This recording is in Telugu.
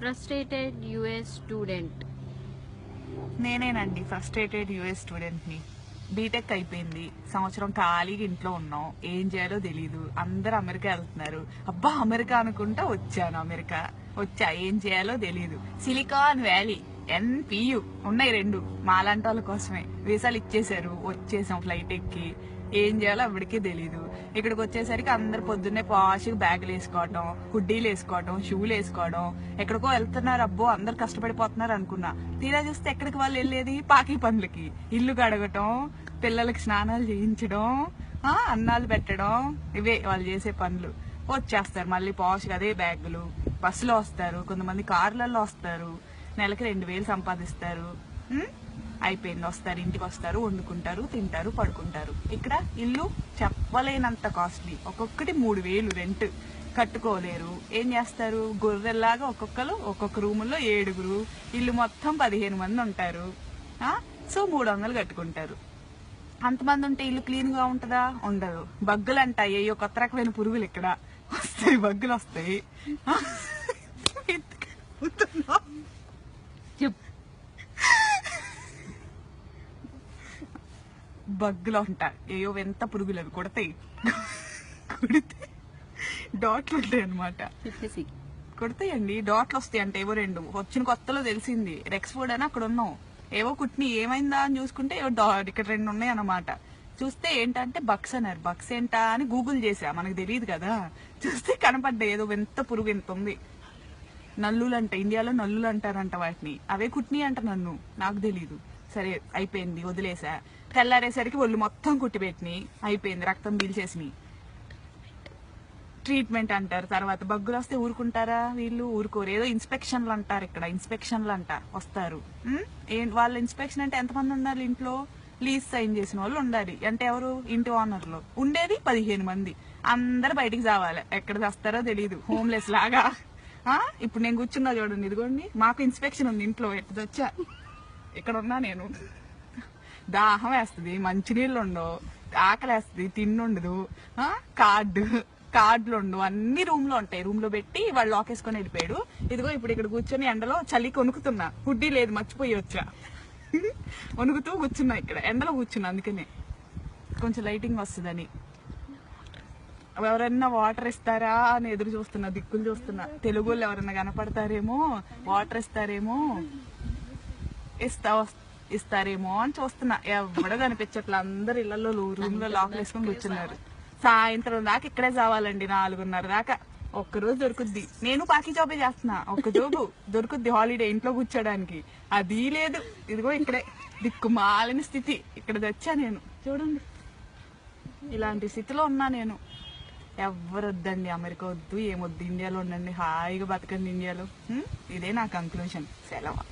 Frustrated US student. నేనేనండి ఫ్రస్ట్రేటెడ్ యుఎస్ స్టూడెంట్ని. బీటెక్ అయిపోయింది, సంవత్సరం ఖాళీగా ఇంట్లో ఉన్నాం, ఏం చేయాలో తెలీదు. అందరూ అమెరికా వెళ్తున్నారు, అబ్బా అమెరికా అనుకుంటా వచ్చాను. అమెరికా వచ్చా, ఏం చేయాలో తెలీదు. సిలికాన్ వ్యాలీ, NPU ఉన్నాయి రెండు, మాలాంటి వాళ్ళ కోసమే. వీసాలు ఇచ్చేసారు, వచ్చేసాం ఫ్లైట్ ఎక్కి. ఏం చేయాలో అప్పటికే తెలీదు. ఇక్కడికి వచ్చేసరికి అందరు పొద్దున్నే పాష్గా బ్యాగులు వేసుకోవడం, హుడ్డీలు వేసుకోవడం, షూలు వేసుకోవడం, ఎక్కడికో వెళ్తున్నారు, అబ్బో అందరు కష్టపడిపోతున్నారు అనుకున్నా. తీరా చూస్తే ఎక్కడికి వాళ్ళు వెళ్ళేది పాకి పనులకి. ఇల్లు కడగటం, పిల్లలకి స్నానాలు చేయించడం, అన్నాలు పెట్టడం, ఇవే వాళ్ళు చేసే పనులు. వచ్చేస్తారు మళ్ళీ పాష్గా అదే బ్యాగులు. బస్సులో వస్తారు, కొంతమంది కార్లలో వస్తారు, నెలకి 2,000 సంపాదిస్తారు. అయిపోయింది, వస్తారు, ఇంటికి వస్తారు, వండుకుంటారు, తింటారు, పడుకుంటారు. ఇక్కడ ఇల్లు చెప్పలేనంత కాస్ట్లీ, ఒక్కొక్కటి 3,000 రెంట్. కట్టుకోలేరు, ఏం చేస్తారు, గొర్రెల్లాగా ఒక్కొక్క రూముల్లో 7, ఇల్లు మొత్తం 15 మంది ఉంటారు. సో 300 కట్టుకుంటారు. అంతమంది ఉంటే ఇల్లు క్లీన్ గా ఉంటుందా? ఉండదు. బగ్గులు అంటాయి, అయ్యో కొత్త రకమైన పురుగులు ఇక్కడ వస్తాయి, బగ్గులు వస్తాయి. బగ్గులు ఉంటాయి, ఏయో ఎంత పురుగులు అవి కొడతాయి. కొడితే డాట్లు ఉంటాయి అనమాట. కొడతాయండి, డాట్లు వస్తాయి అంటే ఏవో 2. వచ్చిన కొత్తలో తెలిసింది, రెక్స్ఫోర్డ్ అని అక్కడ ఉన్నాం. ఏవో కుట్ని, ఏమైందా అని చూసుకుంటే ఏవో ఇక్కడ 2 ఉన్నాయి అన్నమాట. చూస్తే ఏంటంటే బక్స్ అన్నారు. బక్స్ ఏంటా అని గూగుల్ చేసా, మనకు తెలియదు కదా. చూస్తే కనపడ్డాయి, ఏదో ఎంత పురుగు ఎంత ఉంది. నల్లులు అంట, ఇండియాలో నల్లులు అంటారంట వాటిని. అవే కుట్ని అంట, నన్ను నాకు తెలీదు. సరే అయిపోయింది, వదిలేసా. తెల్లారేసరికి ఒళ్ళు మొత్తం కుట్టిపెట్టినాయి, అయిపోయింది, రక్తం పీల్చేసినాయి. ట్రీట్మెంట్ అంటారు. తర్వాత బగ్గులు వస్తే ఊరుకుంటారా వీళ్ళు? ఊరుకోరు. ఏదో ఇన్స్పెక్షన్లు అంటారు, ఇక్కడ ఇన్స్పెక్షన్లు అంట వస్తారు. వాళ్ళ ఇన్స్పెక్షన్ అంటే ఎంతమంది ఉండాలి ఇంట్లో? లీజ్ సైన్ చేసిన వాళ్ళు ఉండాలి. అంటే ఎవరు? ఇంటి ఓనర్లు. ఉండేది 15 మంది. అందరు బయటికి రావాలి, ఎక్కడ చేస్తారో తెలియదు, హోమ్లెస్ లాగా. ఇప్పుడు నేను కూర్చున్నా చూడండి, ఇదిగోండి, మాకు ఇన్స్పెక్షన్ ఉంది ఇంట్లో. ఎట్టదొచ్చా, ఇక్కడ ఉన్నా నేను. దాహం వేస్తుంది, మంచినీళ్ళు ఉండవు, ఆకలి వేస్తుంది, తిండుండదు, కార్డులు ఉండవు, అన్ని రూమ్ లో ఉంటాయి. రూమ్ లో పెట్టి వాళ్ళు లాక్ వేసుకొని వెళ్ళిపోయాడు. ఇదిగో ఇప్పుడు ఇక్కడ కూర్చొని ఎండలో చలి కొనుక్కుతున్నా, హుడ్డీ లేదు, మర్చిపోయి వచ్చా. వణుకుతూ కూర్చున్నా, ఇక్కడ ఎండలో కూర్చున్నా, అందుకనే కొంచెం లైటింగ్ వస్తుందని. ఎవరన్నా వాటర్ ఇస్తారా అని ఎదురు చూస్తున్నా, దిక్కులు చూస్తున్నా. తెలుగు వాళ్ళు ఎవరన్నా కనపడతారేమో, వాటర్ ఇస్తారేమో, ఇస్తారేమో అని చూస్తున్నా. ఎవడో కనిపించట్లా, అందరు ఇళ్లలో రూమ్ లో లాక్ వేసుకొని కూర్చున్నారు. సాయంత్రం దాకా ఇక్కడే చావాలండి, 4:30 దాకా. ఒక్కరోజు దొరుకుద్ది. నేను పాకి జాబే చేస్తున్నా, ఒక్క జాబు దొరుకుద్ది హాలిడే ఇంట్లో కూర్చోడానికి. అది లేదు. ఇదిగో ఇక్కడే దిక్కుమాలిన స్థితి. ఇక్కడ తెచ్చా నేను, చూడండి, ఇలాంటి స్థితిలో ఉన్నా నేను. ఎవరు వద్దండి, అమెరికా వద్దు, ఏమొద్దు, ఇండియాలో ఉండండి, హాయిగా బతకండి ఇండియాలో. ఇదే నా కంక్లూజన్. సెలవు.